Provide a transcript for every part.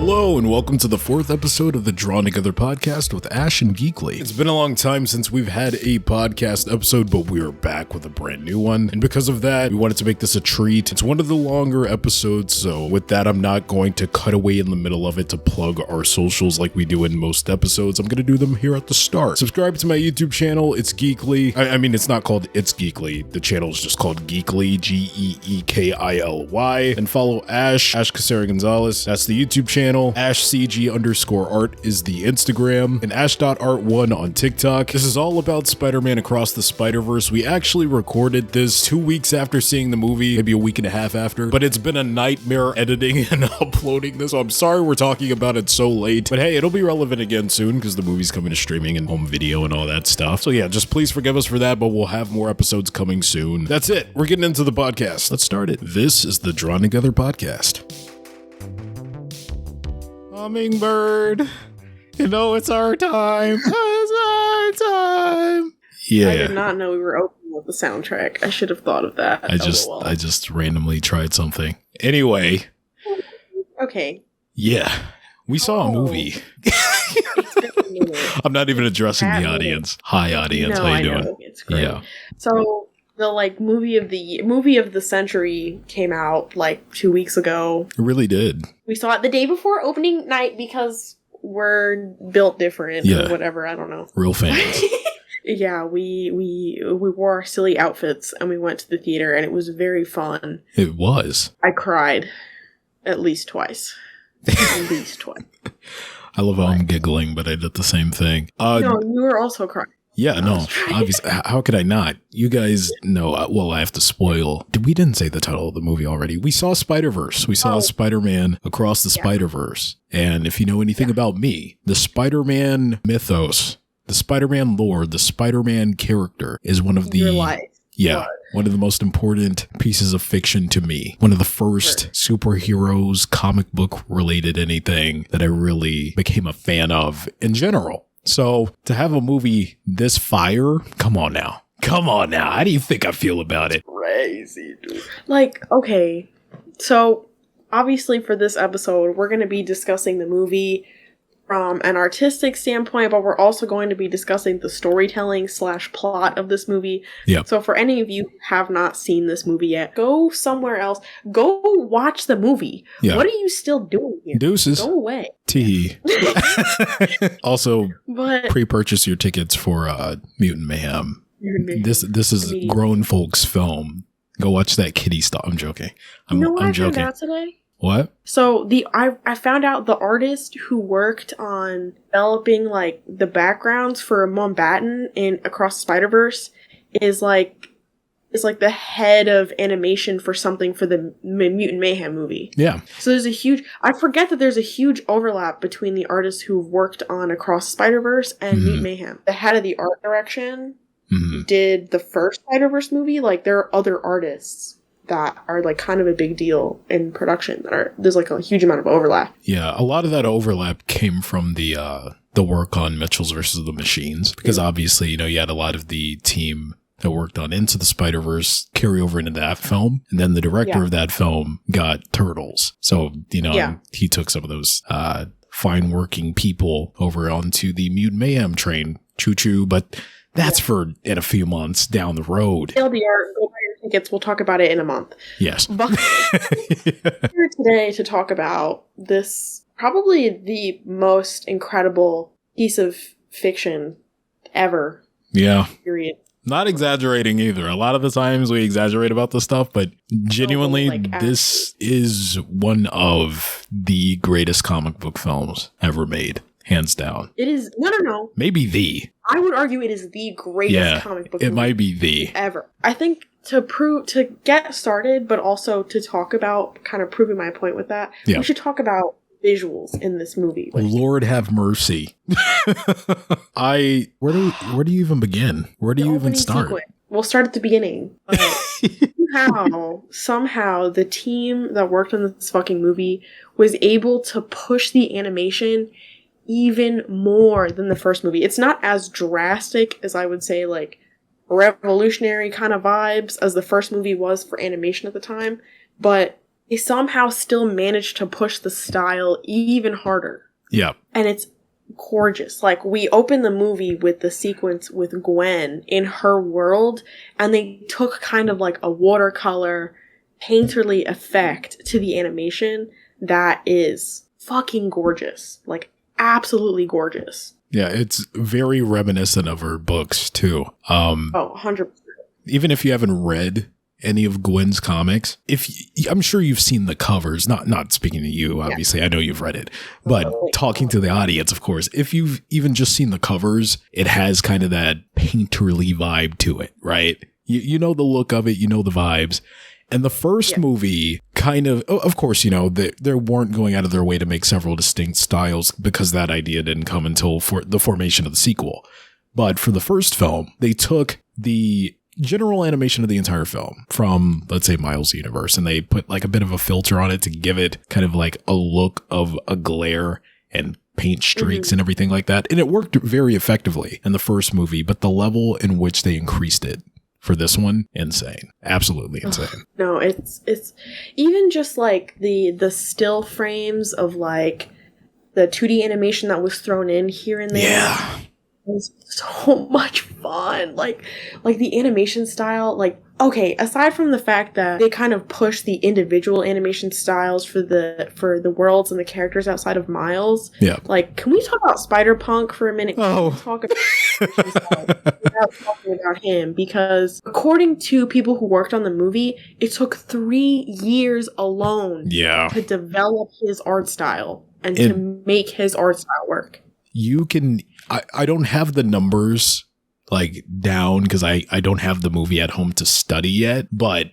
Hello and welcome to the 4th episode of the Drawn Together podcast with Ash and Geekily. It's been a long time since we've had a podcast episode, but we are back with a brand new one. And because of that, we wanted to make this a treat. It's one of the longer episodes, so with that, I'm not going to cut away in the middle of it to plug our socials like we do in most episodes. I'm going to do them here at the start. Subscribe to my YouTube channel. It's Geekily. I mean, it's not called It's Geekly. The channel is just called Geekily, Geekily. And follow Ash Casera Gonzalez. That's the YouTube channel. AshCG_art is the Instagram, and Ash.art1 on TikTok. This is all about Spider-Man Across the Spider-Verse. We actually recorded this 2 weeks after seeing the movie, maybe a week and a half after, but it's been a nightmare editing and uploading this, so I'm sorry we're talking about it so late, but hey, it'll be relevant again soon because the movie's coming to streaming and home video and all that stuff. So yeah, just please forgive us for that, but we'll have more episodes coming soon. That's it. We're getting into the podcast. Let's start it. This is the Drawn Together podcast. Hummingbird, you know it's our time. It's our time. Yeah. I did not know we were opening with the soundtrack. I should have thought of that. I just randomly tried something. Anyway. Okay. Yeah. We saw a movie. I'm not even addressing the audience. Hi audience, how you doing? It's great. Yeah. So the movie of the century came out 2 weeks ago. It really did. We saw it the day before opening night because we're built different or whatever. I don't know. Real fans. Yeah, we wore our silly outfits and we went to the theater and it was very fun. It was. I cried at least twice. At least twice. I love how I'm giggling, but I did the same thing. No, you were also crying. Yeah, no, obviously. How could I not? You guys know, well, I have to spoil. We didn't say the title of the movie already. We saw Spider-Verse. We saw Spider-Man Across the Spider-Verse. And if you know anything about me, the Spider-Man mythos, the Spider-Man lore, the Spider-Man character is one of the... Your life. Yeah, one of the most important pieces of fiction to me. One of the first superheroes, comic book related anything that I really became a fan of in general. So to have a movie this fire, come on now. How do you think I feel about it? Crazy, dude. Okay. So obviously for this episode, we're going to be discussing the movie from an artistic standpoint, but we're also going to be discussing the storytelling / plot of this movie. Yeah. So for any of you who have not seen this movie yet, go somewhere else. Go watch the movie. Yeah. What are you still doing here? Deuces. Go away. Tee. Also, pre-purchase your tickets for Mutant Mayhem. This is a grown folks film. Go watch that kiddie stuff. I'm joking. I'm joking. Found out today? What? So I found out the artist who worked on developing the backgrounds for Mountbatten in Across the Spider-Verse is the head of animation for something for the Mutant Mayhem movie. Yeah. So I forget that there's a huge overlap between the artists who worked on Across the Spider-Verse and Mutant Mayhem. The head of the art direction did the first Spider-Verse movie. There are other artists that are kind of a big deal in production there's a huge amount of overlap. Yeah, a lot of that overlap came from the work on Mitchell's versus the Machines, because obviously, you had a lot of the team that worked on Into the Spider-Verse carry over into that film, and then the director of that film got Turtles. So, he took some of those fine working people over onto the Mutant Mayhem train. Choo-choo, but that's for in a few months down the road. Go buy your tickets. We'll talk about it in a month. Yes. But we're here today to talk about this, probably the most incredible piece of fiction ever. Yeah. Period. Not exaggerating either. A lot of the times we exaggerate about this stuff, but genuinely, this is one of the greatest comic book films ever made. Hands down. It is. No. Maybe the. I would argue it is the greatest comic book movie might be the. Ever. I think to get started, but also to talk about kind of proving my point with that, we should talk about visuals in this movie. Lord have mercy. Where do you even begin? Where do you even start? Sequence. We'll start at the beginning. Somehow, the team that worked on this fucking movie was able to push the animation even more than the first movie. It's not as drastic as I would say revolutionary kind of vibes as the first movie was for animation at the time, but they somehow still managed to push the style even harder. Yeah. And it's gorgeous. Like, we open the movie with the sequence with Gwen in her world, and they took kind of like a watercolor painterly effect to the animation that is fucking gorgeous. Like, absolutely gorgeous. Yeah, it's very reminiscent of her books too. 100%. Even if you haven't read any of Gwen's comics, I'm sure you've seen the covers, not speaking to you, obviously, I know you've read it, but talking to the audience, of course, if you've even just seen the covers, it has kind of that painterly vibe to it, right? You know the look of it, you know the vibes. And the first movie kind of course, you know, they weren't going out of their way to make several distinct styles because that idea didn't come until for the formation of the sequel. But for the first film, they took the general animation of the entire film from, let's say, Miles' universe, and they put like a bit of a filter on it to give it kind of like a look of a glare and paint streaks and everything like that. And it worked very effectively in the first movie, but the level in which they increased it for this one, insane. Absolutely insane. No, it's even just like the still frames of like the 2D animation that was thrown in here and there. Yeah. Was so much fun. Like the animation style, like, okay, aside from the fact that they kind of push the individual animation styles for the worlds and the characters outside of Miles. Yeah. Like, can we talk about Spider-Punk for a minute? Oh. Can we talk about without talking about him? Because according to people who worked on the movie, it took 3 years alone to develop his art style and to make his art style work. You can, I don't have the numbers like down because I don't have the movie at home to study yet, but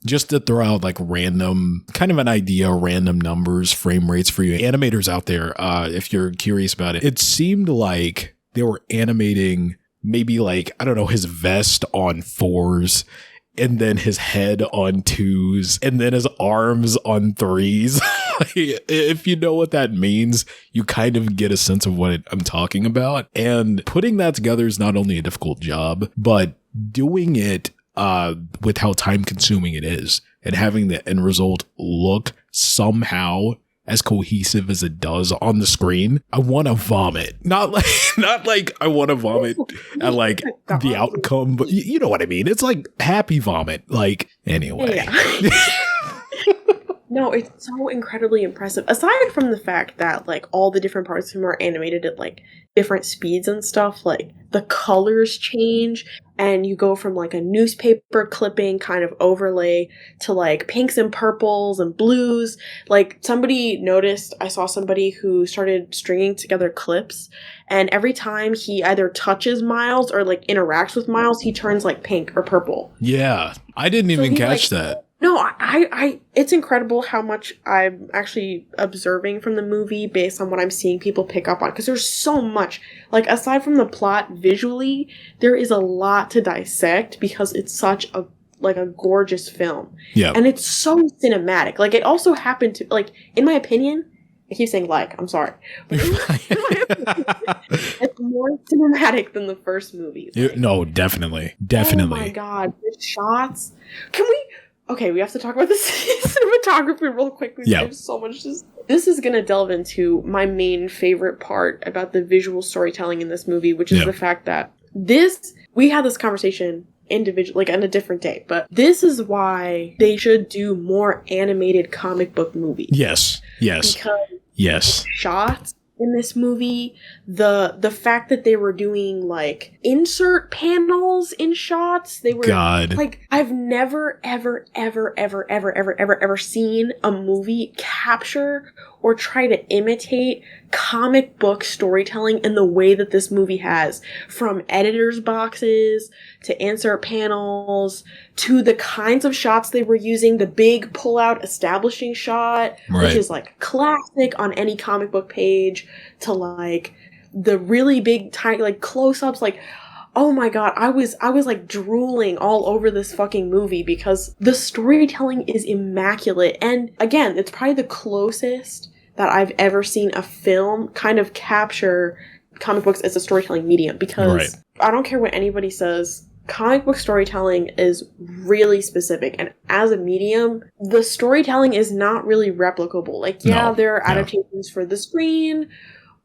just to throw out like random, kind of an idea, random numbers, frame rates for you animators out there, if you're curious about it, it seemed like they were animating maybe like, I don't know, his vest on 4s, and then his head on 2s, and then his arms on 3s. If you know what that means, you kind of get a sense of what I'm talking about. And putting that together is not only a difficult job, but doing it with how time consuming it is and having the end result look somehow as cohesive as it does on the screen, I want to vomit. Not like I want to vomit at like the outcome, but you know what I mean. It's like happy vomit. Like, anyway. Yeah. No, it's so incredibly impressive. Aside from the fact that like all the different parts of him are animated at like different speeds and stuff, like the colors change and you go from like a newspaper clipping kind of overlay to like pinks and purples and blues. Like, somebody noticed, I saw somebody who started stringing together clips, and every time he either touches Miles or like interacts with Miles, he turns like pink or purple. Yeah, I didn't even catch that. No, I it's incredible how much I'm actually observing from the movie based on what I'm seeing people pick up on, because there's so much, like, aside from the plot visually, there is a lot to dissect because it's such a gorgeous film. Yeah. And it's so cinematic. Like, it also happened to, like, in my opinion, I keep saying I'm sorry. But in my opinion, it's more cinematic than the first movie. Like, no, definitely. Oh my god, the shots. Okay, we have to talk about the cinematography real quick. Yeah. There's so much. This is going to delve into my main favorite part about the visual storytelling in this movie, which is the fact that we had this conversation individually, like on a different day, but this is why they should do more animated comic book movies. Yes. Because the shots in this movie, the fact that they were doing like insert panels in shots, they were like, I've never ever seen a movie capture or try to imitate comic book storytelling in the way that this movie has, from editors' boxes to insert panels to the kinds of shots they were using, the big pull-out establishing shot, which is like classic on any comic book page, to like the really big tiny like close-ups. Like, oh my god, I was like drooling all over this fucking movie because the storytelling is immaculate. And again, it's probably the closest that I've ever seen a film kind of capture comic books as a storytelling medium, because I don't care what anybody says, comic book storytelling is really specific, and as a medium, the storytelling is not really replicable. Like, yeah, there are adaptations for the screen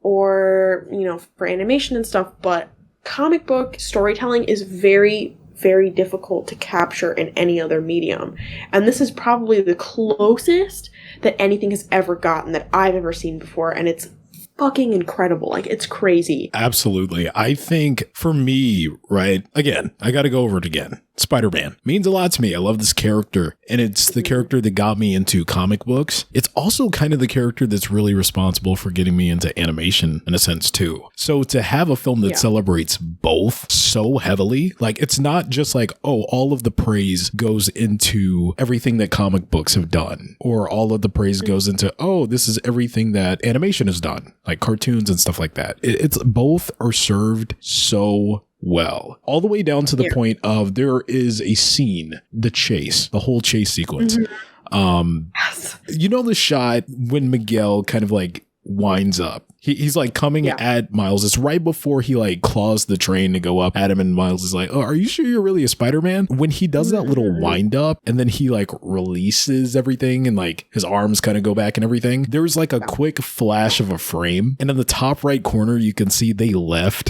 or, you know, for animation and stuff, but comic book storytelling is very, very difficult to capture in any other medium. And this is probably the closest that anything has ever gotten that I've ever seen before, and it's fucking incredible. Like, it's crazy. Absolutely. I think for me, right, again, I gotta go over it again. Spider-Man means a lot to me. I love this character, and it's the character that got me into comic books. It's also kind of the character that's really responsible for getting me into animation in a sense too. So to have a film that celebrates both so heavily, like, it's not just like, oh, all of the praise goes into everything that comic books have done, or all of the praise goes into, oh, this is everything that animation has done, like cartoons and stuff like that. It's both are served so well, all the way down to the point of there is a scene, the whole chase sequence. You know, the shot when Miguel kind of like winds up. He's like coming at Miles. It's right before he like claws the train to go up at him, and Miles is like, oh, are you sure you're really a Spider-Man? When he does that little wind up and then he like releases everything and like his arms kind of go back and everything, there's like a quick flash of a frame, and in the top right corner you can see they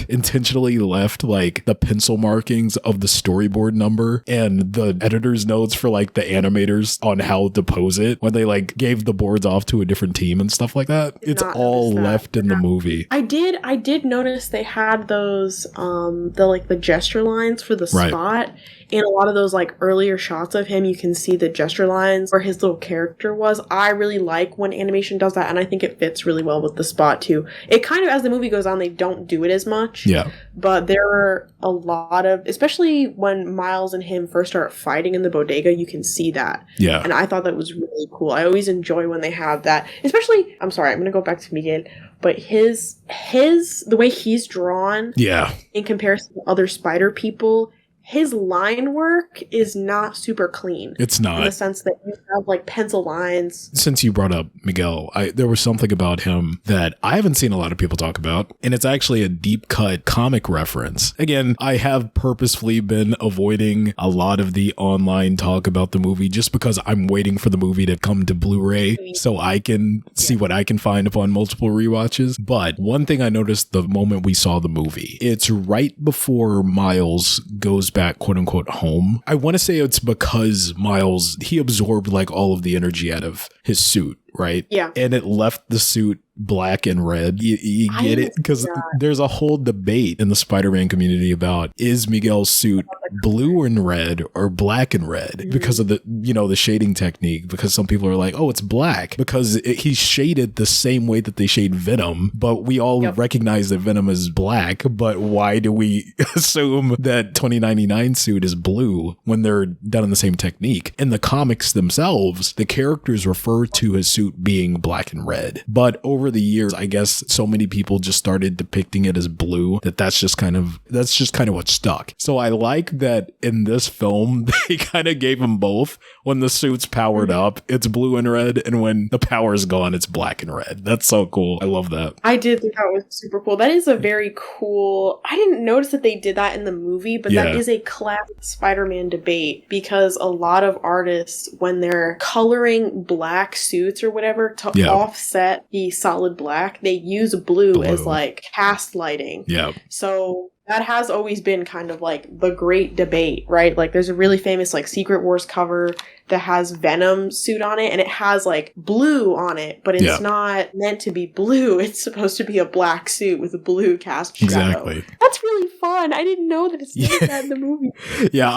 intentionally left like the pencil markings of the storyboard number and the editor's notes for like the animators on how to pose it when they like gave the boards off to a different team and stuff like that. It's all left in the movie. I did notice they had those the gesture lines for the spot. In a lot of those like earlier shots of him, you can see the gesture lines where his little character was. I really like when animation does that, and I think it fits really well with the spot too. It kind of, as the movie goes on, they don't do it as much. Yeah. But there are a lot of, especially when Miles and him first start fighting in the bodega, you can see that. Yeah. And I thought that was really cool. I always enjoy when they have that. Especially, I'm sorry, I'm going to go back to Miguel, but the way he's drawn, in comparison to other spider people, his line work is not super clean. It's not. In the sense that you have like pencil lines. Since you brought up Miguel, there was something about him that I haven't seen a lot of people talk about, and it's actually a deep cut comic reference. Again, I have purposefully been avoiding a lot of the online talk about the movie just because I'm waiting for the movie to come to Blu-ray so I can see what I can find upon multiple rewatches. But one thing I noticed the moment we saw the movie, it's right before Miles goes back, quote unquote, home. I want to say it's because Miles, he absorbed like all of the energy out of his suit, right? Yeah. And it left the suit black and red. You get it? Because there's a whole debate in the Spider-Man community about, is Miguel's suit blue and red or black and red because of the, you know, the shading technique? Because some people are like, oh, it's black because he's shaded the same way that they shade Venom, but we all recognize that Venom is black. But why do we assume that 2099 suit is blue when they're done in the same technique? In the comics themselves, the characters refer to his suit being black and red, but over the years, I guess so many people just started depicting it as blue that's just kind of what stuck. So I like that in this film, they kind of gave him both. When the suit's powered up, it's blue and red, and when the power's gone, it's black and red. That's so cool. I love that. I did think that was super cool. That is a very cool... I didn't notice that they did that in the movie, but that is a classic Spider-Man debate, because a lot of artists, when they're coloring black suits or whatever to offset the solid black, they use blue as like cast lighting. Yeah. So that has always been kind of like the great debate, right? Like there's a really famous like Secret Wars cover that has Venom suit on it, and it has like blue on it, but it's not meant to be blue. It's supposed to be a black suit with a blue cast shadow. Exactly. That's really fun. I didn't know that it's like that in the movie. Yeah,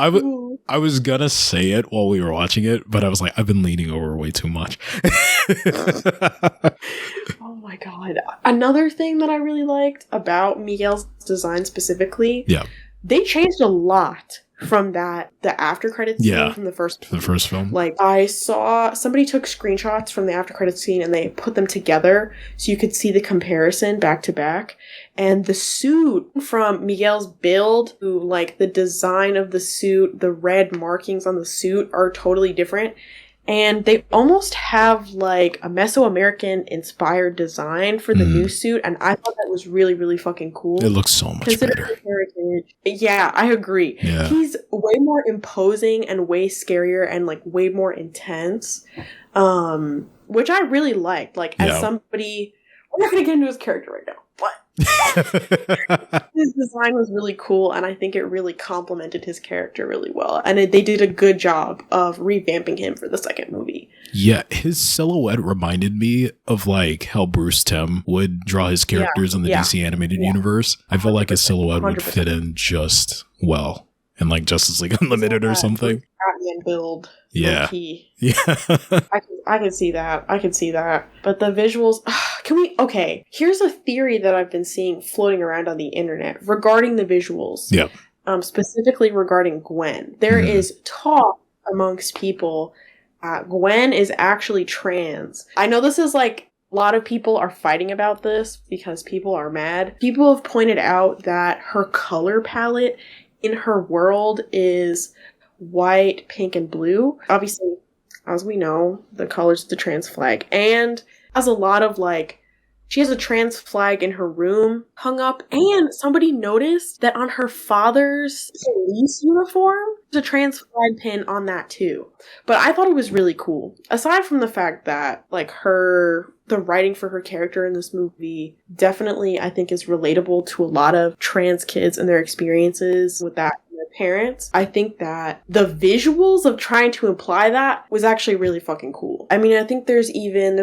I was gonna say it while we were watching it, but I was like, I've been leaning over way too much. Oh my god. Another thing that I really liked about Miguel's design specifically, they changed a lot from the after credits scene from the first film. Like, I saw somebody took screenshots from the after credits scene and they put them together so you could see the comparison back to back. And the suit from Miguel's build, like the design of the suit, the red markings on the suit are totally different. And they almost have like a Mesoamerican inspired design for the new suit. And I thought that was really, really fucking cool. It looks so much better. Heritage. Yeah, I agree. Yeah. He's way more imposing and way scarier and like way more intense. Which I really liked. Like as somebody, we're not going to get into his character right now. But his design was really cool, and I think it really complemented his character really well. And they did a good job of revamping him for the second movie. Yeah, his silhouette reminded me of like how Bruce Timm would draw his characters in the DC animated universe. I felt like his silhouette 100%. Would fit in just well in like Justice League Unlimited or something. Batman build. Yeah. Yeah. I can see that. I can see that. But the visuals, okay, here's a theory that I've been seeing floating around on the internet regarding the visuals. Yeah. Specifically regarding Gwen. There is talk amongst people Gwen is actually trans. I know this is like, a lot of people are fighting about this because people are mad. People have pointed out that her color palette in her world is white, pink, and blue. Obviously, as we know, the colors of the trans flag. And has a lot of like, she has a trans flag in her room hung up. And somebody noticed that on her father's police uniform, there's a trans flag pin on that too. But I thought it was really cool. Aside from the fact that like the writing for her character in this movie definitely, I think, is relatable to a lot of trans kids and their experiences with that. Parents, I think that the visuals of trying to imply that was actually really fucking cool. I mean, I think there's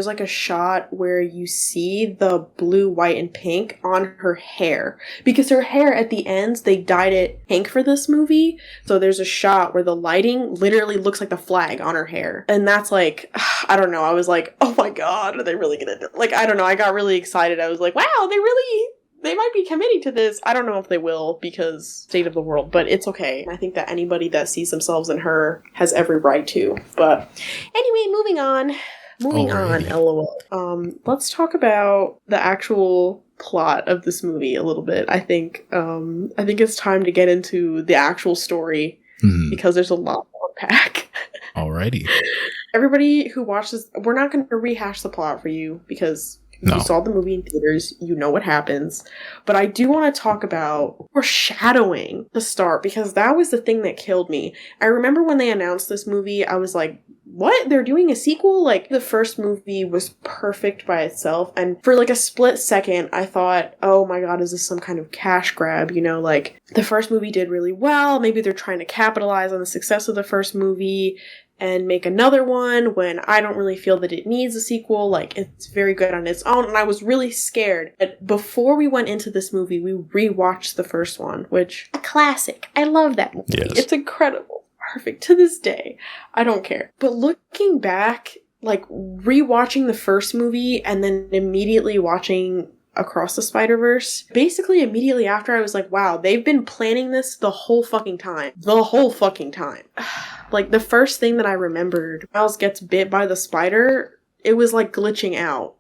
like a shot where you see the blue, white, and pink on her hair because her hair at the ends, they dyed it pink for this movie. So there's a shot where the lighting literally looks like the flag on her hair. And that's like, I don't know. I was like, oh my God, are they really gonna do? Like, I don't know. I got really excited. I was like, wow, they might be committing to this. I don't know if they will because state of the world, but it's okay. I think that anybody that sees themselves in her has every right to. But anyway, moving on, LOL. Let's talk about the actual plot of this movie a little bit. I think it's time to get into the actual story because there's a lot to unpack. Alrighty. Everybody who watches, we're not going to rehash the plot for you because you saw the movie in theaters, you know what happens. But I do want to talk about foreshadowing the start because that was the thing that killed me. I remember when they announced this movie, I was like, what? They're doing a sequel? Like, the first movie was perfect by itself. And for like a split second, I thought, oh my God, is this some kind of cash grab? You know, like the first movie did really well. Maybe they're trying to capitalize on the success of the first movie and make another one when I don't really feel that it needs a sequel. Like, it's very good on its own, and I was really scared. But before we went into this movie, we rewatched the first one, which, a classic. I love that movie. Yes. It's incredible. Perfect. To this day. I don't care. But looking back, like, rewatching the first movie and then immediately watching Across the Spider-Verse, basically immediately after, I was like, wow, they've been planning this the whole fucking time. Like, the first thing that I remembered, Miles gets bit by the spider, it was like glitching out.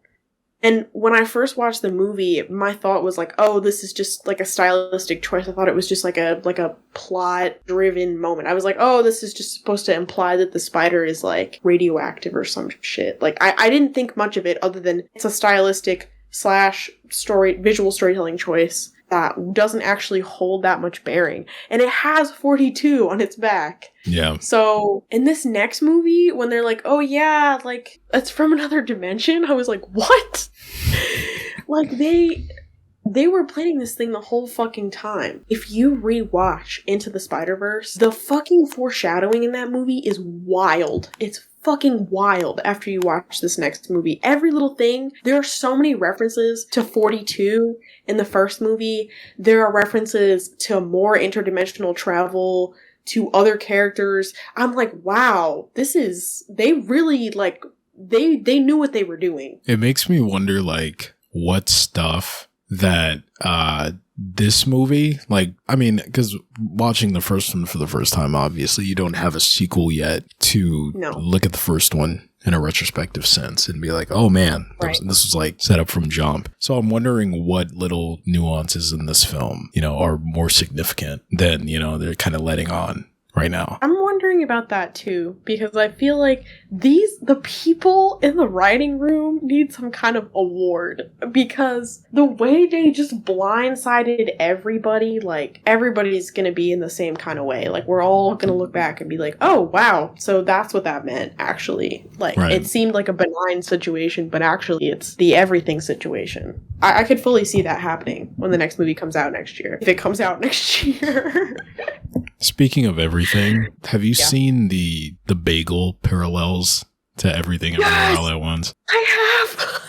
And when I first watched the movie, my thought was like, oh, this is just like a stylistic choice. I thought it was just like a plot-driven moment. I was like, oh, this is just supposed to imply that the spider is like radioactive or some shit. Like, I didn't think much of it other than it's a stylistic / visual storytelling choice that doesn't actually hold that much bearing. And it has 42 on its back. Yeah. So in this next movie, when they're like, oh yeah, like, it's from another dimension, I was like, what? Like, they were planning this thing the whole fucking time. If you rewatch Into the Spider-Verse, the fucking foreshadowing in that movie is wild. It's fucking wild after you watch this next movie. Every little thing. There are so many references to 42 in the first movie. There are references to more interdimensional travel, to other characters. I'm like, wow, they really, like, they knew what they were doing. It makes me wonder, like, what stuff that this movie, like, I mean, because watching the first one for the first time, obviously you don't have a sequel yet to look at the first one in a retrospective sense and be like, oh man, this was like set up from jump. So I'm wondering what little nuances in this film, you know, are more significant than, you know, they're kind of letting on right now. I'm wondering wondering about that too, because I feel like the people in the writing room need some kind of award, because the way they just blindsided everybody, like, everybody's gonna be in the same kind of way. Like, we're all gonna look back and be like, oh, wow, so that's what that meant, actually. Like, It seemed like a benign situation, but actually it's the everything situation. I could fully see that happening when the next movie comes out next year. If it comes out next year. Speaking of everything, have you seen the bagel parallels to Everything Everywhere All at Once? I have!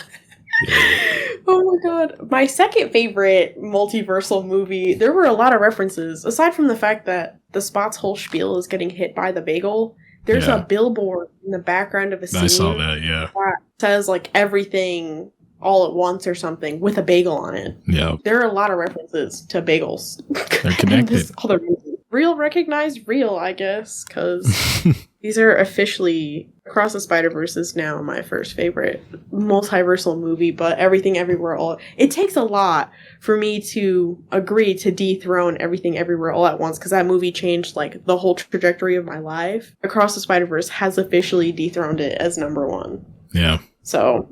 Oh my god. My second favorite multiversal movie, there were a lot of references. Aside from the fact that the Spot's whole spiel is getting hit by the bagel, there's a billboard in the background of a scene. I saw that, yeah. That says, like, everything all at once or something with a bagel on it. Yeah. There are a lot of references to bagels. They're connected. This other movie. Real recognized real, I guess, because these are officially... Across the Spider-Verse is now my first favorite multiversal movie, but Everything Everywhere All... It takes a lot for me to agree to dethrone Everything Everywhere All at Once, because that movie changed, like, the whole trajectory of my life. Across the Spider-Verse has officially dethroned it as number one. Yeah. So...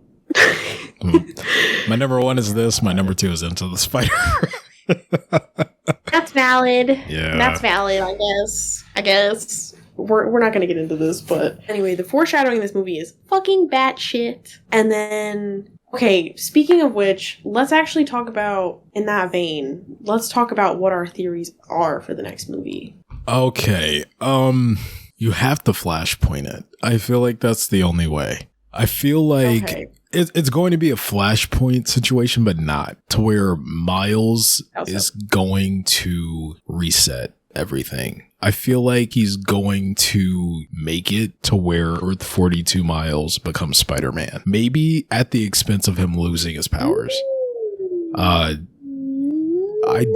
My number one is this, my number two is Into the Spider-Verse. That's valid. Yeah. That's valid, I guess. We're not going to get into this, but anyway, the foreshadowing in this movie is fucking batshit. And then, okay, speaking of which, let's actually talk about, in that vein, let's talk about what our theories are for the next movie. Okay, you have to flashpoint it. I feel like that's the only way. I feel like it's going to be a flashpoint situation, but not to where Miles is going to reset everything. I feel like he's going to make it to where Earth 42 Miles becomes Spider-Man. Maybe at the expense of him losing his powers. I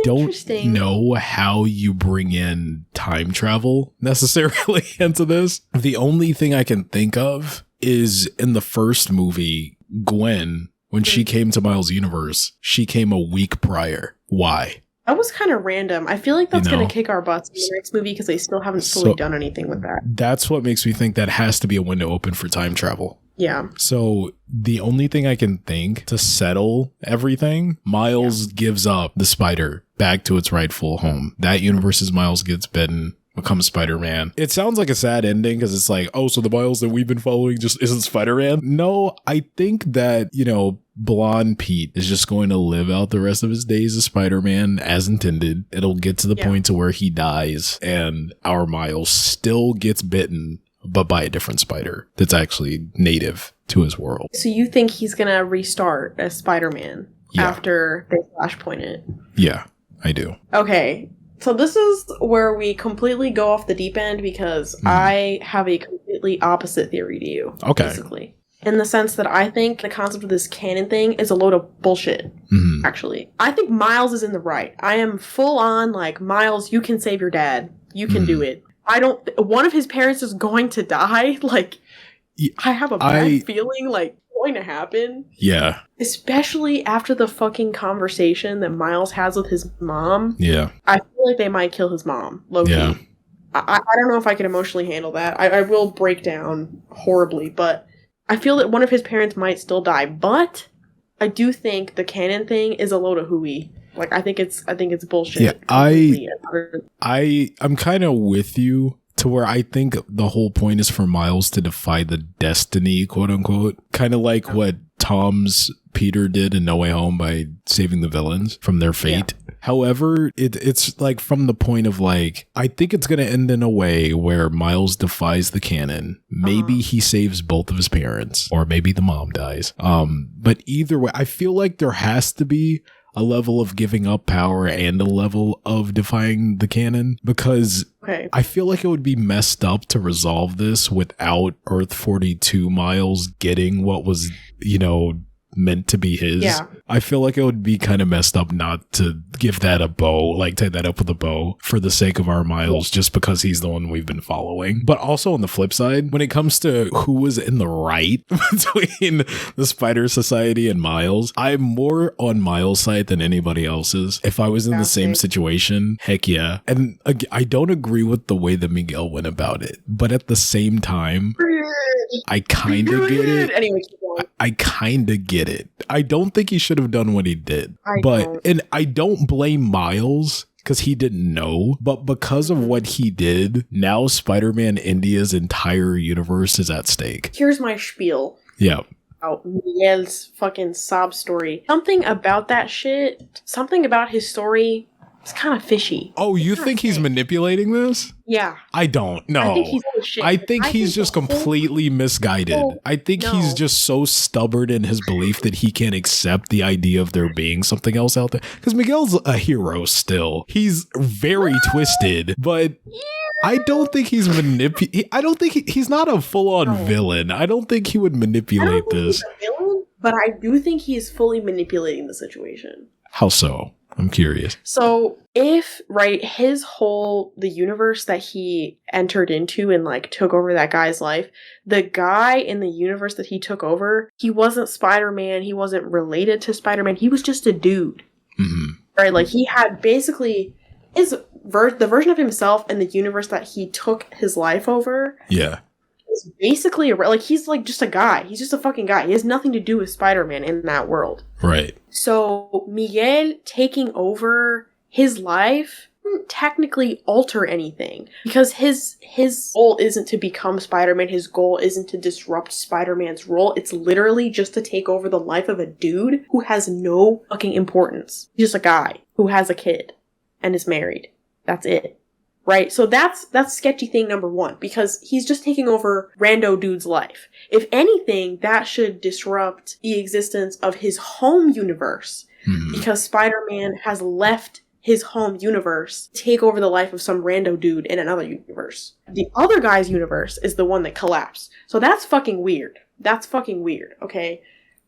don't know how you bring in time travel necessarily into this. The only thing I can think of is in the first movie, Gwen, when she came to Miles' universe, she came a week prior. Why? That was kind of random. I feel like that's going to kick our butts in the next movie because they still haven't fully done anything with that. That's what makes me think that has to be a window open for time travel. Yeah. So the only thing I can think to settle everything, Miles gives up the spider back to its rightful home. That universe's Miles gets bitten, becomes Spider-Man. It sounds like a sad ending because it's like, oh, so the Miles that we've been following just isn't Spider-Man? No, I think that, Blonde Pete is just going to live out the rest of his days as Spider-Man as intended. It'll get to the point to where he dies and our Miles still gets bitten, but by a different spider that's actually native to his world. So you think he's going to restart as Spider-Man after they flashpoint it? Yeah, I do. Okay. So this is where we completely go off the deep end because I have a completely opposite theory to you. Okay. Basically. In the sense that I think the concept of this canon thing is a load of bullshit, actually. I think Miles is in the right. I am full on, like, Miles, you can save your dad. You can do it. One of his parents is going to die. Like, I have a bad feeling, like, going to happen. Yeah. Especially after the fucking conversation that Miles has with his mom. Yeah. I feel like they might kill his mom, low-key. Yeah. I don't know if I can emotionally handle that. I will break down horribly, but I feel that one of his parents might still die. But I do think the canon thing is a load of hooey. Like, I think it's bullshit. Yeah, I'm kind of with you to where I think the whole point is for Miles to defy the destiny, quote unquote. Kind of like what Tom's Peter did in No Way Home by saving the villains from their fate. Yeah. However, it's like from the point of like, I think it's going to end in a way where Miles defies the canon. Maybe he saves both of his parents, or maybe the mom dies. But either way, I feel like there has to be a level of giving up power and a level of defying the canon, because I feel like it would be messed up to resolve this without Earth 42 Miles getting what was, meant to be his. Yeah. I feel like it would be kind of messed up not to give that a bow, like tie that up with a bow for the sake of our Miles, just because he's the one we've been following. But also on the flip side, when it comes to who was in the right between the Spider Society and Miles, I'm more on Miles' side than anybody else's. If I was in the same situation, heck yeah. And I don't agree with the way that Miguel went about it, but at the same time, I kind of get it. Anyway, I kind of get it. I don't think he should have done what he did. And I don't blame Miles because he didn't know, but because of what he did, now Spider-Man India's entire universe is at stake. Here's my spiel. Yeah. About Miguel's fucking sob story. Something about that shit, something about his story, it's kind of fishy. Oh, you think he's manipulating this? Yeah. I don't. No. I think he's just completely misguided. I think he's just so stubborn in his belief that he can't accept the idea of there being something else out there. Because Miguel's a hero still. He's very twisted, but I don't think he's I don't think he's not a full-on villain. I don't think he would manipulate this. He's a villain, but I do think he is fully manipulating the situation. How so? I'm curious. So if, the universe that he entered into and like took over that guy's life, the guy in the universe that he took over, he wasn't Spider-Man. He wasn't related to Spider-Man. He was just a dude. Mm-hmm. Right? Like he had basically the version of himself in the universe that he took his life over. Yeah. Is basically he's like just a guy. He's just a fucking guy. He has nothing to do with Spider-Man in that world. Right. So Miguel taking over his life didn't technically alter anything because his goal isn't to become Spider-Man. His goal isn't to disrupt Spider-Man's role. It's literally just to take over the life of a dude who has no fucking importance. He's just a guy who has a kid and is married. That's it. Right? So that's sketchy thing number one, because he's just taking over rando dude's life. If anything, that should disrupt the existence of his home universe, because Spider-Man has left his home universe to take over the life of some rando dude in another universe. The other guy's universe is the one that collapsed. So that's fucking weird. That's fucking weird, okay?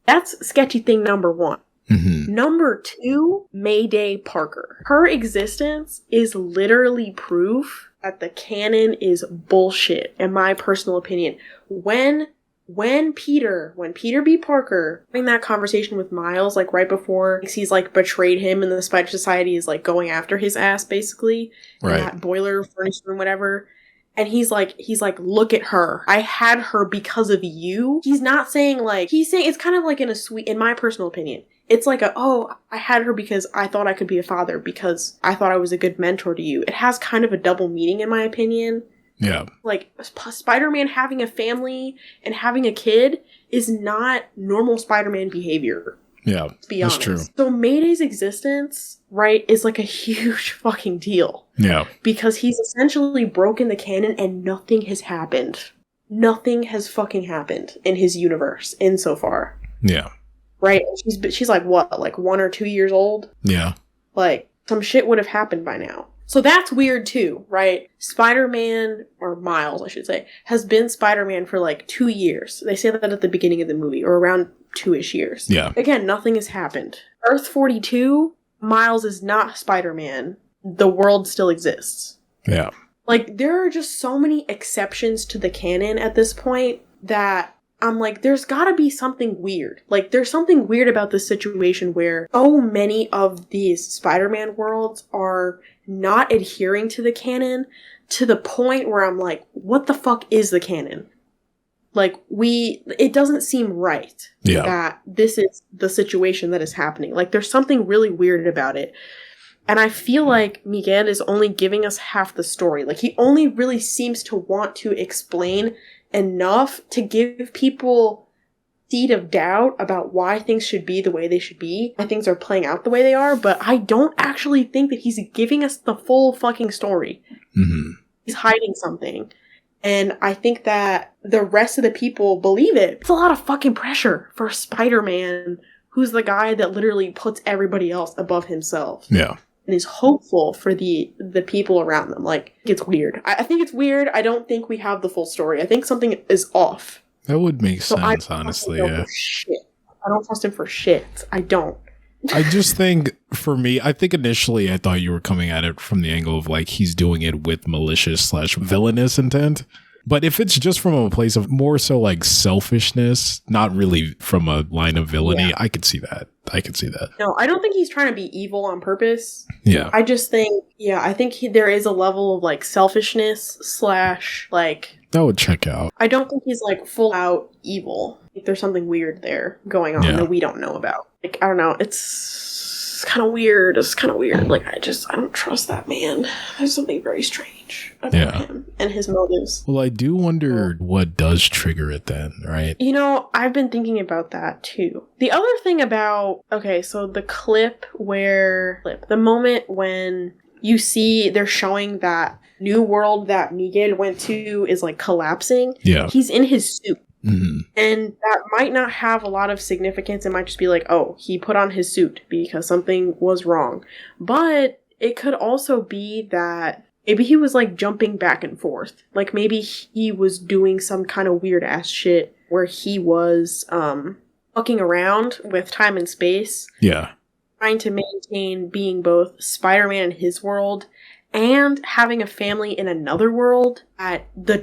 That's sketchy thing number one. Mm-hmm. Number two, Mayday Parker. Her existence is literally proof that the canon is bullshit, in my personal opinion. When Peter B. Parker having that conversation with Miles, like right before he's like betrayed him and the Spider Society is like going after his ass basically, right, in that boiler furnace room, whatever. And he's like, look at her. I had her because of you. He's not saying he's saying, it's kind of like in my personal opinion, it's like I had her because I thought I could be a father, because I thought I was a good mentor to you. It has kind of a double meaning in my opinion. Yeah. Like, Spider-Man having a family and having a kid is not normal Spider-Man behavior. Yeah, to be honest. True. So Mayday's existence, is like a huge fucking deal. Yeah. Because he's essentially broken the canon and nothing has happened. Nothing has fucking happened in his universe insofar. Yeah. Right? She's like, what? Like 1 or 2 years old? Yeah. Like, some shit would have happened by now. So that's weird too, right? Spider-Man, or Miles, I should say, has been Spider-Man for 2 years. They say that at the beginning of the movie, or around 2-ish years. Yeah. Again, nothing has happened. Earth 42, Miles is not Spider-Man. The world still exists. Yeah. There are just so many exceptions to the canon at this point that I'm like, there's gotta be something weird. There's something weird about this situation where so many of these Spider-Man worlds are not adhering to the canon to the point where I'm like, what the fuck is the canon? It doesn't seem right that this is the situation that is happening. There's something really weird about it. And I feel like Miguel is only giving us half the story. He only really seems to want to explain enough to give people seed of doubt about why things should be the way they should be, why things are playing out the way they are, but I don't actually think that he's giving us the full fucking story. Mm-hmm. He's hiding something. And I think that the rest of the people believe it. It's a lot of fucking pressure for Spider-Man, who's the guy that literally puts everybody else above himself. Yeah. And is hopeful for the people around them. It's weird. I think it's weird. I don't think we have the full story. I think something is off. That would make sense, honestly, yeah. Shit I don't trust him for shit. I don't. I just think, for me, I think initially I thought you were coming at it from the angle of like he's doing it with malicious / villainous intent. But if it's just from a place of more so like selfishness, not really from a line of villainy, I could see that. No, I don't think he's trying to be evil on purpose. Yeah. I just think, I think there is a level of like selfishness / like... That would check out. I don't think he's like full out evil. Like, there's something weird there going on that we don't know about. Like, I don't know. It's kind of weird. Like, I don't trust that man. There's something very strange about him and his motives. Well, I do wonder what does trigger it then, right? I've been thinking about that too. The other thing about, so the the moment when you see they're showing that new world that Miguel went to is like collapsing. Yeah. He's in his suit. Mm-hmm. And that might not have a lot of significance. It might just be like, oh, he put on his suit because something was wrong. But it could also be that maybe he was like jumping back and forth. Like maybe he was doing some kind of weird ass shit where he was fucking around with time and space. Yeah. Trying to maintain being both Spider-Man in his world and having a family in another world, at the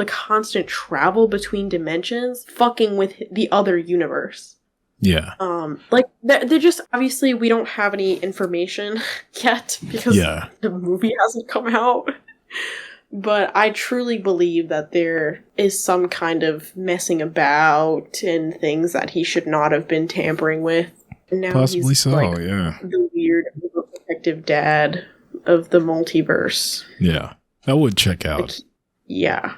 constant travel between dimensions, fucking with the other universe. Yeah. They're just, obviously we don't have any information yet because the movie hasn't come out. But I truly believe that there is some kind of messing about and things that he should not have been tampering with. And now possibly he's so, like the weird overprotective dad of the multiverse. Yeah, that would check out. Like,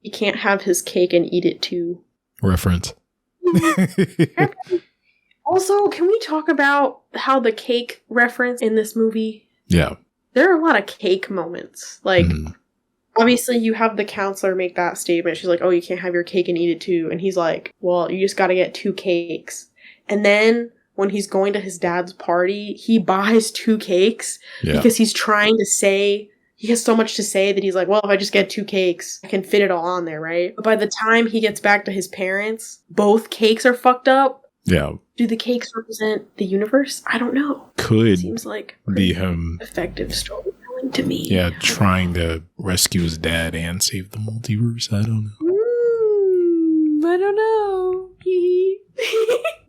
he can't have his cake and eat it too. Reference. Also, can we talk about how the cake reference in this movie? Yeah. There are a lot of cake moments. Like, obviously you have the counselor make that statement. She's like, oh, you can't have your cake and eat it too. And he's like, well, you just gotta get 2 cakes. And then when he's going to his dad's party, he buys 2 cakes because he's trying to say, he has so much to say that he's like, well, if I just get 2 cakes, I can fit it all on there, right? But by the time he gets back to his parents, both cakes are fucked up. Yeah. Do the cakes represent the universe? I don't know. Could seems like be him. Effective storytelling to me. Yeah, trying to rescue his dad and save the multiverse. I don't know. I don't know.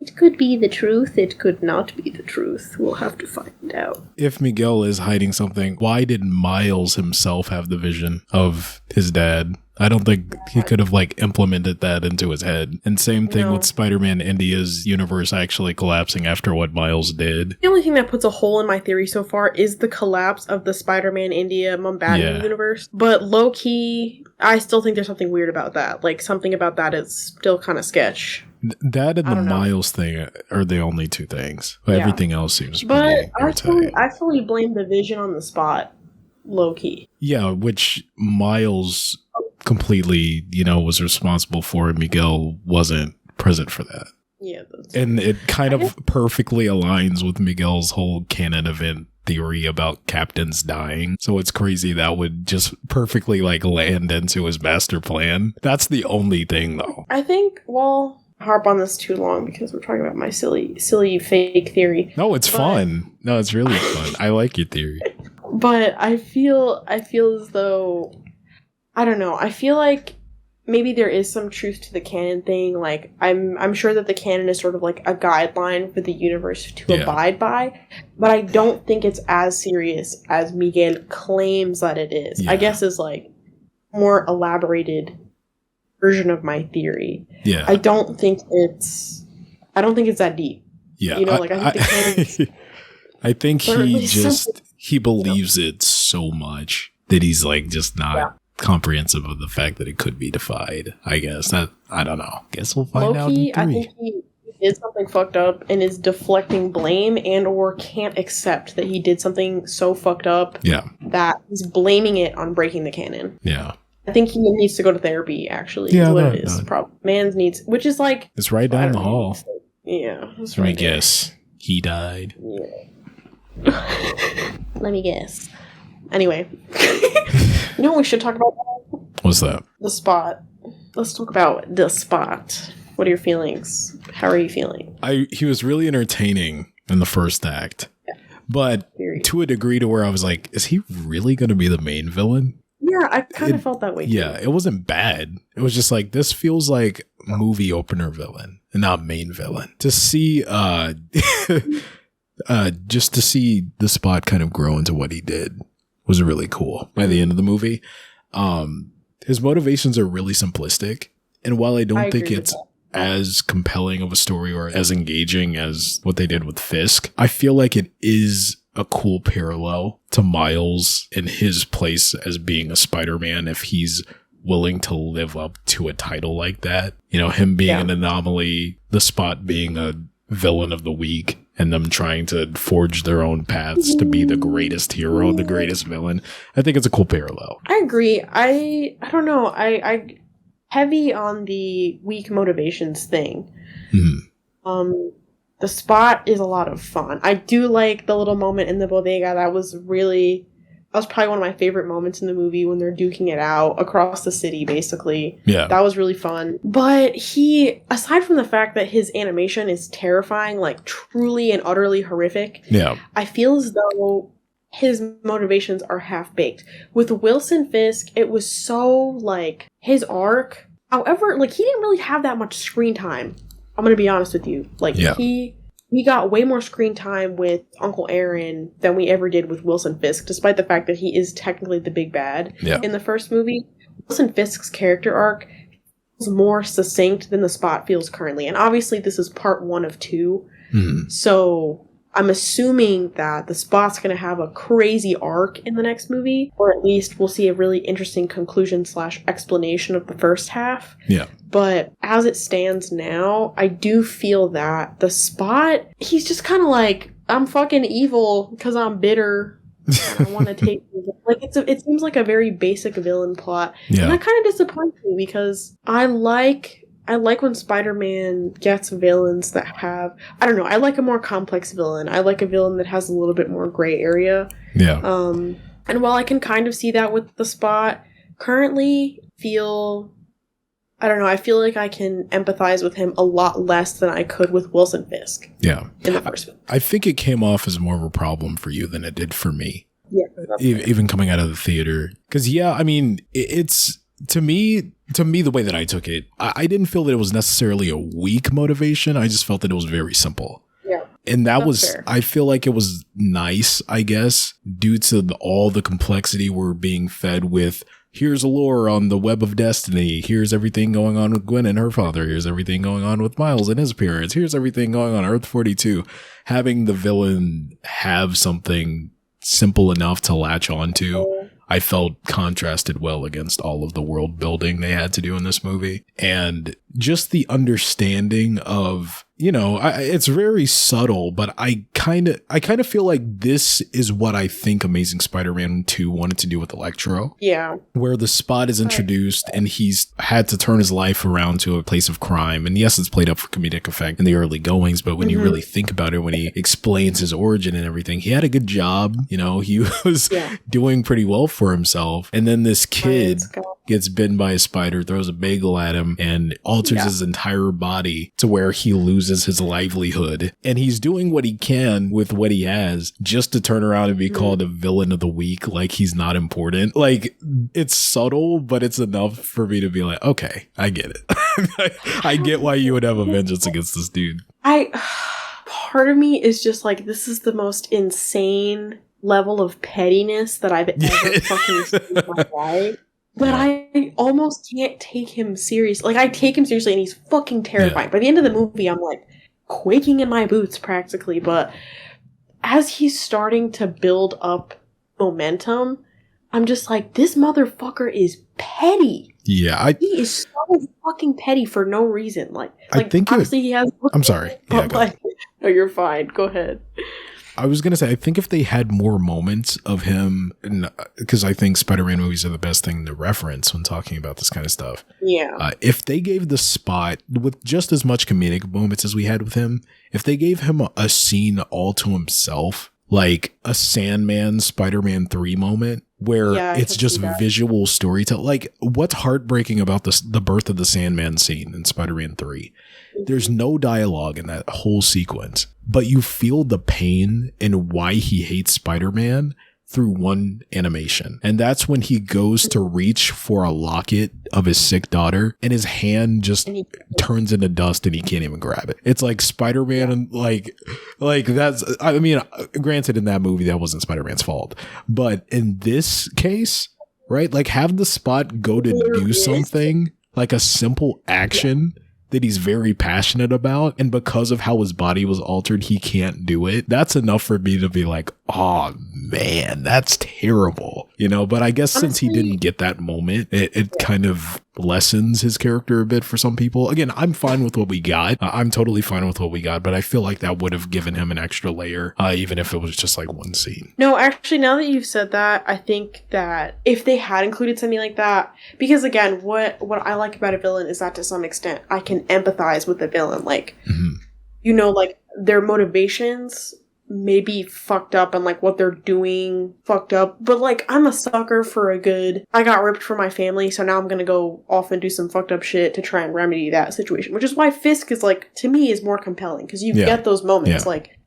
It could be the truth. It could not be the truth. We'll have to find out. If Miguel is hiding something, why did Miles himself have the vision of his dad? I don't think he could have implemented that into his head. And same thing with Spider-Man India's universe actually collapsing after what Miles did. The only thing that puts a hole in my theory so far is the collapse of the Spider-Man India Mumbattan universe. But low-key, I still think there's something weird about that. Like, something about that is still kind of sketch. That and the Miles thing are the only 2 things. But everything else seems pretty airtight. I fully blame the vision on the spot. Low-key. Yeah, which Miles completely, was responsible for, and Miguel wasn't present for that. Yeah. And it kind of perfectly aligns with Miguel's whole canon event theory about captains dying. So it's crazy that would just perfectly land into his master plan. That's the only thing, though. I think, harp on this too long because we're talking about my silly fake theory. No, it's fun. No, it's really fun. I like your theory. But I feel as though, I don't know, I feel like maybe there is some truth to the canon thing. Like, I'm sure that the canon is sort of like a guideline for the universe to abide by, but I don't think it's as serious as Miguel claims that it is. I guess is more elaborated version of my theory. Yeah. I don't think it's that deep. Yeah. I think the canon I think he believes it so much that he's just not comprehensive of the fact that it could be defied. I guess I don't know. Guess we'll find out in 3. I think he did something fucked up and is deflecting blame and or can't accept that he did something so fucked up that he's blaming it on breaking the canon. Yeah. I think he needs to go to therapy, actually. Yeah, what it is. Man's needs, which is it's right down the hall. Yeah. Let me guess. He died. Yeah. Let me guess. Anyway. You know what we should talk about? What's that? The Spot. Let's talk about The Spot. What are your feelings? How are you feeling? He was really entertaining in the first act, but to a degree to where I was like, is he really going to be the main villain? Yeah, I kind of felt that way too. Yeah, it wasn't bad. It was just like, this feels like movie opener villain and not main villain. To see, just to see the Spot kind of grow into what he did was really cool by the end of the movie. His motivations are really simplistic. And while I don't think it's as compelling of a story or as engaging as what they did with Fisk, I feel like it is a cool parallel to Miles and his place as being a Spider-Man if he's willing to live up to a title like that. You know, him being an anomaly, the Spot being a villain of the week, and them trying to forge their own paths to be the greatest hero, the greatest villain. I think it's a cool parallel. I agree. I don't know. I heavy on the weak motivations thing. The Spot is a lot of fun. I do like the little moment in the bodega. That was probably one of my favorite moments in the movie when they're duking it out across the city, basically. Yeah. That was really fun. But aside from the fact that his animation is terrifying, like truly and utterly horrific, I feel as though his motivations are half-baked. With Wilson Fisk, it was so, like, his arc. However, like, he didn't really have that much screen time. I'm gonna be honest with you. Like, he got way more screen time with Uncle Aaron than we ever did with Wilson Fisk, despite the fact that he is technically the big bad in the first movie. Wilson Fisk's character arc is more succinct than the Spot feels currently. And obviously this is part 1 of 2. So I'm assuming that the Spot's going to have a crazy arc in the next movie, or at least we'll see a really interesting conclusion / explanation of the first half. Yeah. But as it stands now, I do feel that the Spot, he's just kind of like, I'm fucking evil because I'm bitter. And I want to take like it seems like a very basic villain plot. Yeah. And that kind of disappoints me because I like when Spider-Man gets villains that have, I don't know, I like a more complex villain. I like a villain that has a little bit more gray area. Yeah. And while I can kind of see that with the Spot, currently I don't know, I feel like I can empathize with him a lot less than I could with Wilson Fisk. Yeah. In the first film. I think it came off as more of a problem for you than it did for me. Yeah. Even coming out of the theater. Because, I mean, it's, to me, the way that I took it, I didn't feel that it was necessarily a weak motivation. I just felt that it was very simple. Yeah. And that was fair. I feel like it was nice, I guess, due to all the complexity we're being fed with. Here's a lore on the web of destiny. Here's everything going on with Gwen and her father. Here's everything going on with Miles and his appearance. Here's everything going on Earth 42. Having the villain have something simple enough to latch onto, I felt contrasted well against all of the world building they had to do in this movie. And just the understanding of, it's very subtle, but I kind of feel like this is what I think Amazing Spider-Man 2 wanted to do with Electro. Yeah. Where the Spot is introduced and he's had to turn his life around to a place of crime. And yes, it's played up for comedic effect in the early goings, but when you really think about it, when he explains his origin and everything, he had a good job. He was doing pretty well for himself. And then this kid gets bitten by a spider, throws a bagel at him, and alters his entire body to where he loses his livelihood. And he's doing what he can with what he has just to turn around and be called a villain of the week, like he's not important. Like, it's subtle, but it's enough for me to be like, okay, I get it. I get why you would have a vengeance against this dude. Part of me is just like, this is the most insane level of pettiness that I've ever fucking seen in my life. But I almost can't take him seriously. Like, I take him seriously and he's fucking terrifying. By the end of the movie, I'm like quaking in my boots practically. But as he's starting to build up momentum, I'm just like, this motherfucker is petty. Yeah. He is so fucking petty for no reason. Like I think obviously he has. I'm sorry. Yeah, no, you're fine. Go ahead. I was going to say, I think if they had more moments of him, because I think Spider-Man movies are the best thing to reference when talking about this kind of stuff. Yeah. If they gave the Spot, with just as much comedic moments as we had with him, if they gave him a scene all to himself, like a Sandman Spider-Man 3 moment, where Yeah, I it's can just see that. visual storytelling. Like, what's heartbreaking about the birth of the Sandman scene in Spider-Man 3? There's no dialogue in that whole sequence, but you feel the pain and why he hates Spider-Man through one animation. And that's when he goes to reach for a locket of his sick daughter and his hand just turns into dust and he can't even grab it. It's like Spider-Man and like that's, I mean, granted in that movie, that wasn't Spider-Man's fault, but in this case, right? Like have the Spot go to do something like a simple action that he's very passionate about, and because of how his body was altered, he can't do it. That's enough for me to be like, oh man, that's terrible. You know, but I guess since he didn't get that moment, it kind of lessens his character a bit for some people. Again, I'm fine with what we got. I'm totally fine with what we got, but I feel like that would have given him an extra layer, even if it was just like one scene. No, actually, now that you've said that, I think that if they had included something like that, because again, what I like about a villain is that to some extent, I can empathize with the villain. Like, you know, like their motivations may be fucked up and like what they're doing fucked up, but like I'm a sucker for a good, I got ripped from my family, so now I'm gonna go off and do some fucked up shit to try and remedy that situation, which is why Fisk is like, to me, is more compelling, because you get those moments, like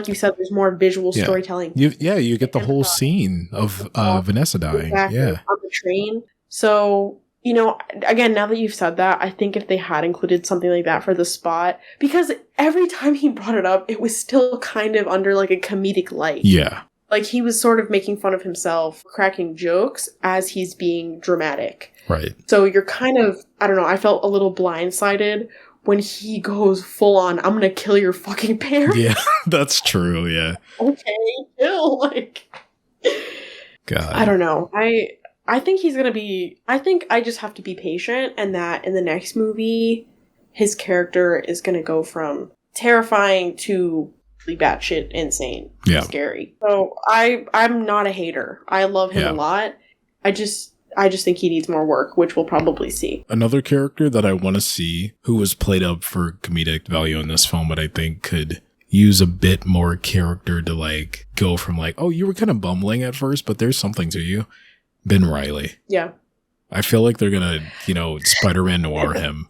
you said, there's more visual storytelling. You get the whole scene of Vanessa dying. Exactly, on the train. So, you know, again, now that you've said that, I think if they had included something like that for the Spot, because every time he brought it up, it was still kind of under like a comedic light. Yeah. Like he was sort of making fun of himself, cracking jokes as he's being dramatic. Right. So you're kind of, I don't know, I felt a little blindsided when he goes full on, I'm gonna kill your fucking parents. Yeah, that's true, yeah. Okay, kill, like... God. I don't know. I think he's gonna be... I think I just have to be patient, and that in the next movie, his character is gonna go from terrifying to batshit insane. Yeah. Scary. So I'm not a hater. I love him a lot. I just think he needs more work, which we'll probably see. Another character that I want to see who was played up for comedic value in this film, but I think could use a bit more character to like go from like, oh, you were kind of bumbling at first, but there's something to you. Ben Reilly. Yeah. I feel like they're going to, you know, Spider-Man noir him.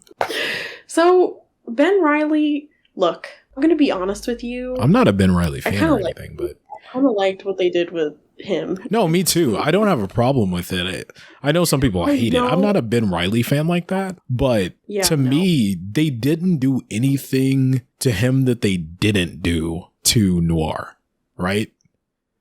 So, Ben Reilly, look, I'm going to be honest with you. I'm not a Ben Reilly fan or anything, but... I kind of liked what they did with him. No, me too. I don't have a problem with it. I know some people hate it. I'm not a Ben Reilly fan like that, but to me, they didn't do anything to him that they didn't do to Noir, right?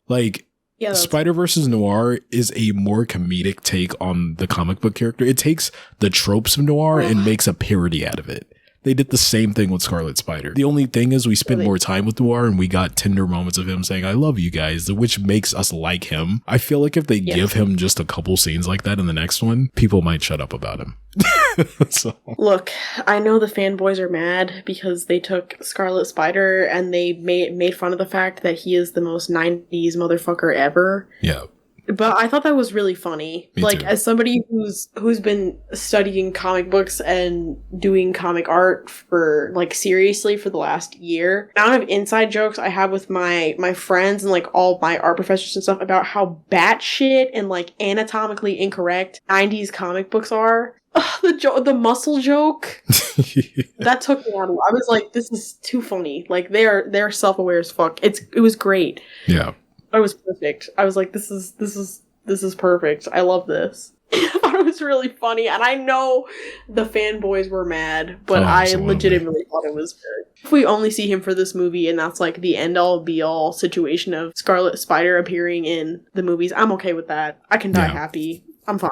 Like, Spider-Verse Noir is a more comedic take on the comic book character. It takes the tropes of Noir and makes a parody out of it. They did the same thing with Scarlet Spider. The only thing is we spent more time with Noir and we got tender moments of him saying, I love you guys, which makes us like him. I feel like if they give him just a couple scenes like that in the next one, people might shut up about him. So. Look, I know the fanboys are mad because they took Scarlet Spider and they made fun of the fact that he is the most 90s motherfucker ever. Yeah. But I thought that was really funny. Me like, too. as somebody who's been studying comic books and doing comic art for, like, seriously for the last year, the amount of inside jokes I have with my friends and, like, all my art professors and stuff about how batshit and, like, anatomically incorrect 90s comic books are. The muscle joke, that took me out. I was like, this is too funny. Like, they're self-aware as fuck. It was great. Yeah. It was perfect. I was like, this is perfect. I love this. I thought it was really funny, and I know the fanboys were mad, but I legitimately thought it was good. If we only see him for this movie, and that's like the end-all be-all situation of Scarlet Spider appearing in the movies, I'm okay with that. I can die happy. I'm fine.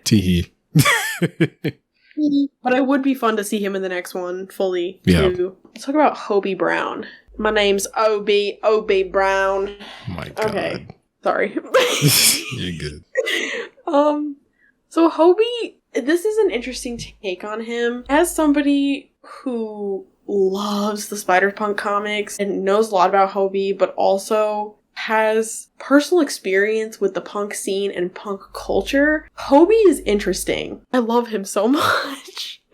Teehee. But it would be fun to see him in the next one fully, too. Let's talk about Hobie Brown. My name's Obi Brown. My God. Okay. Sorry. You're good. So Hobie, this is an interesting take on him. As somebody who loves the Spider-Punk comics and knows a lot about Hobie, but also has personal experience with the punk scene and punk culture, Hobie is interesting. I love him so much.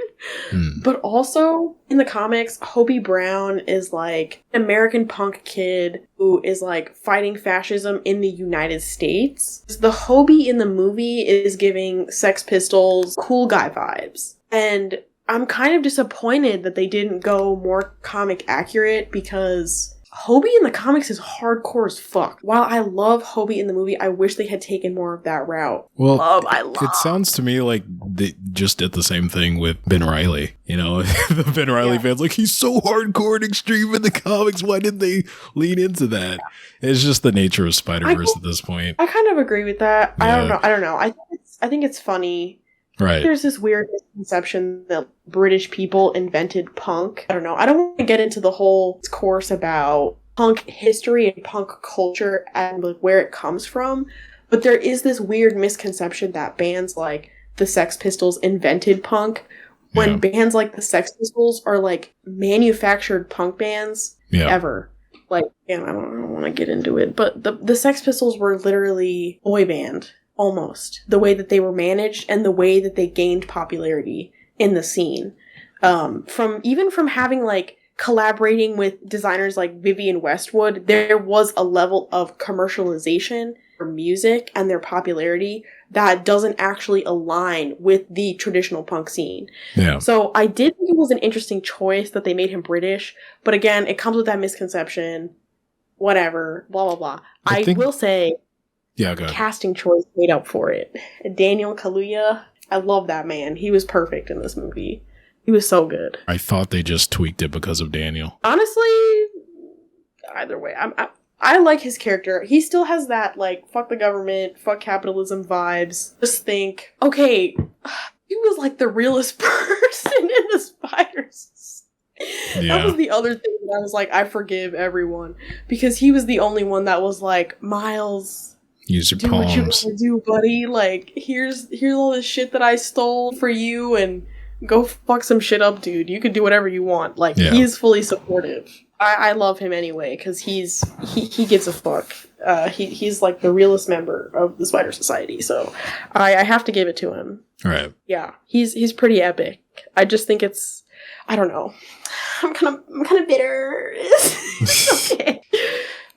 But also, in the comics, Hobie Brown is like an American punk kid who is like fighting fascism in the United States. The Hobie in the movie is giving Sex Pistols cool guy vibes. And I'm kind of disappointed that they didn't go more comic accurate, because Hobie in the comics is hardcore as fuck. While I love Hobie in the movie, I wish they had taken more of that route. Well, it sounds to me like they just did the same thing with Ben Reilly. You know, the Ben Reilly fans, like, he's so hardcore and extreme in the comics. Why didn't they lean into that? It's just the nature of Spider-Verse at this point. I kind of agree with that. Yeah. I don't know. I think it's funny. Right. There's this weird misconception that British people invented punk. I don't know. I don't want to get into the whole course about punk history and punk culture and like where it comes from, but there is this weird misconception that bands like the Sex Pistols invented punk, when bands like the Sex Pistols are like manufactured punk bands ever. Like, I don't want to get into it, but the Sex Pistols were literally boy band. Almost the way that they were managed and the way that they gained popularity in the scene, from having like collaborating with designers like Vivienne Westwood, there was a level of commercialization for music and their popularity that doesn't actually align with the traditional punk scene. Yeah. So I did think it was an interesting choice that they made him British, but again, it comes with that misconception. Whatever, blah blah blah. I will say. Yeah, go ahead. Casting choice made up for it. Daniel Kaluuya, I love that man. He was perfect in this movie. He was so good. I thought they just tweaked it because of Daniel. Honestly, either way, I like his character. He still has that, like, fuck the government, fuck capitalism vibes. Just think, okay, he was like the realest person in the Spiders. Yeah. That was the other thing that I was like, I forgive everyone. Because he was the only one that was like, Miles... Use your palms. Do what you want to do, buddy. Like, here's all this shit that I stole for you, and go fuck some shit up, dude. You can do whatever you want. Like, he's fully supportive. I love him anyway, because he gives a fuck. He's like the realest member of the Spider Society, so I have to give it to him. Right. Yeah, he's pretty epic. I just think it's, I don't know. I'm kind of bitter. Okay.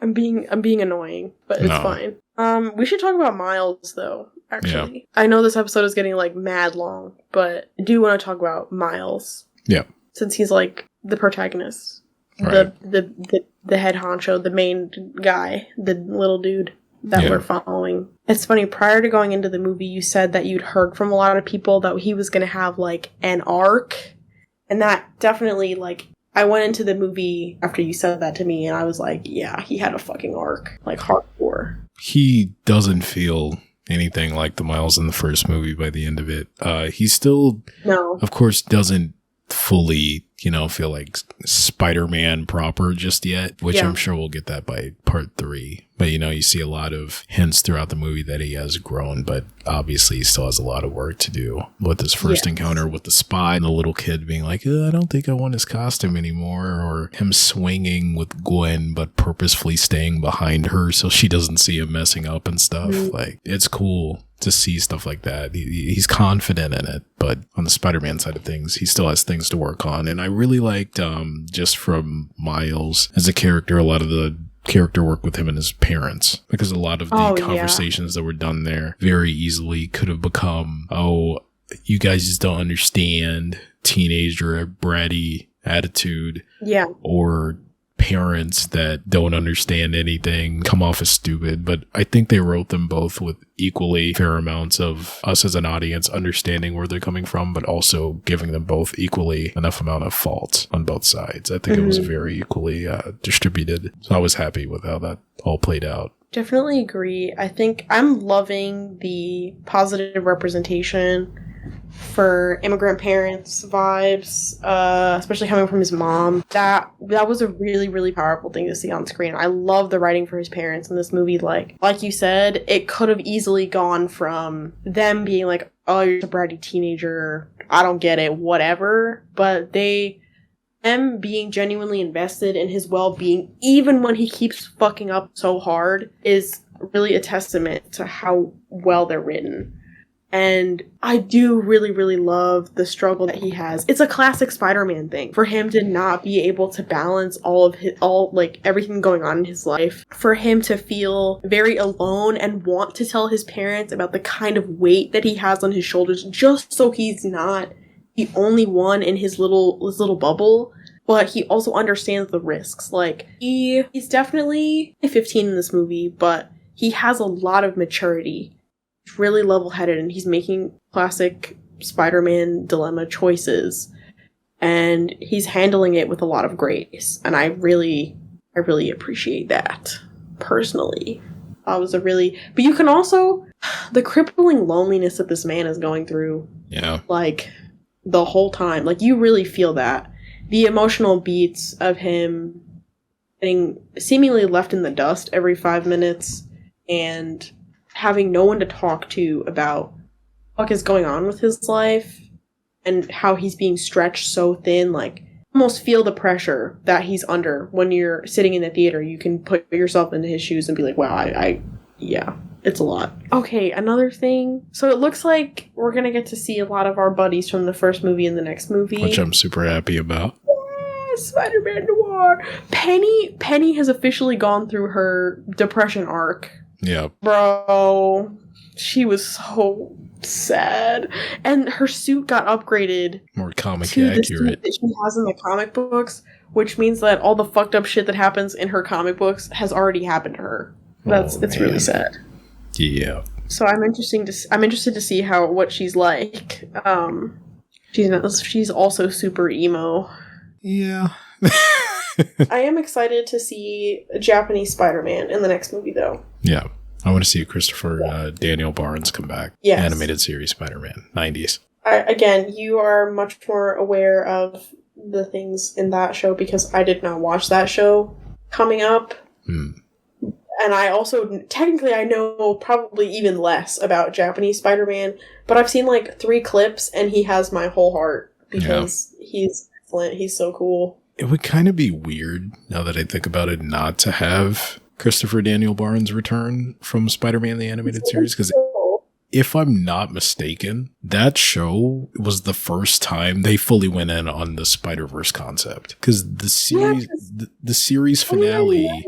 I'm being annoying, but it's fine. We should talk about Miles, though, actually. Yeah. I know this episode is getting, like, mad long, but I do want to talk about Miles. Yeah. Since he's, like, the protagonist. Right. The head honcho, the main guy, the little dude that we're following. It's funny, prior to going into the movie, you said that you'd heard from a lot of people that he was going to have, like, an arc. And that definitely, like... I went into the movie after you said that to me, and I was like, yeah, he had a fucking arc. Like, hardcore. He doesn't feel anything like the Miles in the first movie by the end of it. He still, of course, doesn't fully, feel like Spider-Man proper just yet, which I'm sure we'll get that by part 3. But, you see a lot of hints throughout the movie that he has grown, but obviously he still has a lot of work to do with his first encounter with the spy and the little kid being like, I don't think I want his costume anymore, or him swinging with Gwen, but purposefully staying behind her so she doesn't see him messing up and stuff. Like, it's cool to see stuff like that. He's confident in it, but on the Spider-Man side of things, he still has things to work on. And I really liked, just from Miles as a character, a lot of the character work with him and his parents, because a lot of the conversations that were done there very easily could have become, you guys just don't understand, teenager bratty attitude, or parents that don't understand anything, come off as stupid. But I think they wrote them both with equally fair amounts of us as an audience understanding where they're coming from, but also giving them both equally enough amount of fault on both sides. I think it was very equally distributed. So I was happy with how that all played out. Definitely agree. I think I'm loving the positive representation for immigrant parents vibes, especially coming from his mom. That was a really, really powerful thing to see on screen. I love the writing for his parents in this movie. Like you said, it could have easily gone from them being like, oh, you're a bratty teenager, I don't get it, whatever. But them being genuinely invested in his well-being, even when he keeps fucking up so hard, is really a testament to how well they're written. And I do really, really love the struggle that he has. It's a classic Spider-Man thing for him to not be able to balance everything going on in his life. For him to feel very alone and want to tell his parents about the kind of weight that he has on his shoulders just so he's not the only one in his little bubble. But he also understands the risks. Like, he's definitely 15 in this movie, but he has a lot of maturity. He's really level-headed, and he's making classic Spider-Man dilemma choices. And he's handling it with a lot of grace. And I really appreciate that, personally. But you can also, the crippling loneliness that this man is going through. Yeah. Like, the whole time. Like, you really feel that. The emotional beats of him getting seemingly left in the dust every 5 minutes and having no one to talk to about what is going on with his life and how he's being stretched so thin. Like, almost feel the pressure that he's under when you're sitting in the theater. You can put yourself into his shoes and be like, wow, yeah, it's a lot. Okay, another thing. So it looks like we're going to get to see a lot of our buddies from the first movie in the next movie. Which I'm super happy about. Yeah, Spider-Man Noir. Penny has officially gone through her depression arc. Yeah. Bro, she was so sad. And her suit got upgraded. More comic to accurate. The suit that she has in the comic books, which means that all the fucked up shit that happens in her comic books has already happened to her. It's really sad. Yeah. So I'm interested to see what she's like. She's also super emo. Yeah. I am excited to see a Japanese Spider-Man in the next movie, though. Yeah. I want to see Christopher Daniel Barnes come back. Yes. Animated series Spider-Man, 90s. Again, you are much more aware of the things in that show because I did not watch that show coming up. And I also, technically, I know probably even less about Japanese Spider-Man, but I've seen like 3 clips and he has my whole heart because he's excellent. He's so cool. It would kind of be weird, now that I think about it, not to have Christopher Daniel Barnes return from Spider-Man the Animated Series, because if I'm not mistaken, that show was the first time they fully went in on the Spider-Verse concept. Because the series finale...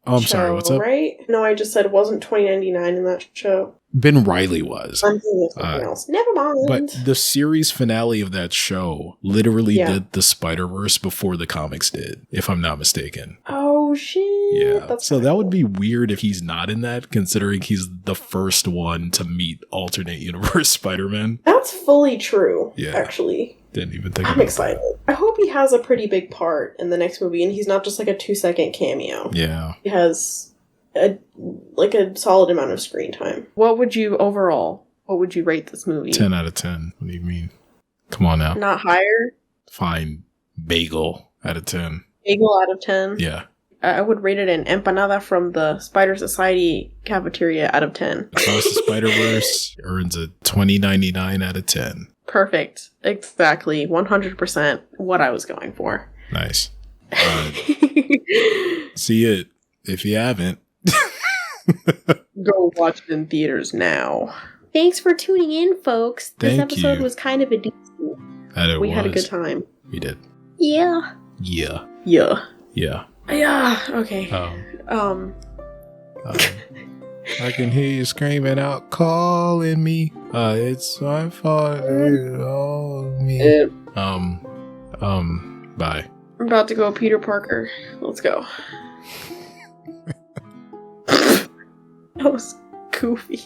Oh, I'm sorry, what's up? Right? No, I just said it wasn't 2099 in that show. Ben Reilly was. I'm thinking of something else. Never mind. But the series finale of that show literally did the Spider-Verse before the comics did, if I'm not mistaken. Oh, shit. Yeah. So that would be weird if he's not in that, considering he's the first one to meet alternate universe Spider-Man. That's fully true, actually. Didn't even think I'm excited. I hope he has a pretty big part in the next movie, and he's not just like a 2-second cameo. Yeah. He has a solid amount of screen time. What would you rate this movie? 10 out of 10. What do you mean? Come on now. Not higher? Fine. Bagel out of 10. Bagel out of 10? Yeah. I would rate it an empanada from the Spider Society cafeteria out of 10. Across the Spider-Verse earns a 20.99 out of 10. Perfect. Exactly. 100% what I was going for. Nice. See it if you haven't. Go watch it in theaters now. Thanks for tuning in, folks. This episode was kind of a decent. We had a good time. We did. Yeah. Yeah. Yeah. Yeah. Yeah. Okay. I can hear you screaming out, calling me. It's my fault. All me. Bye. I'm about to go Peter Parker. Let's go. That was goofy.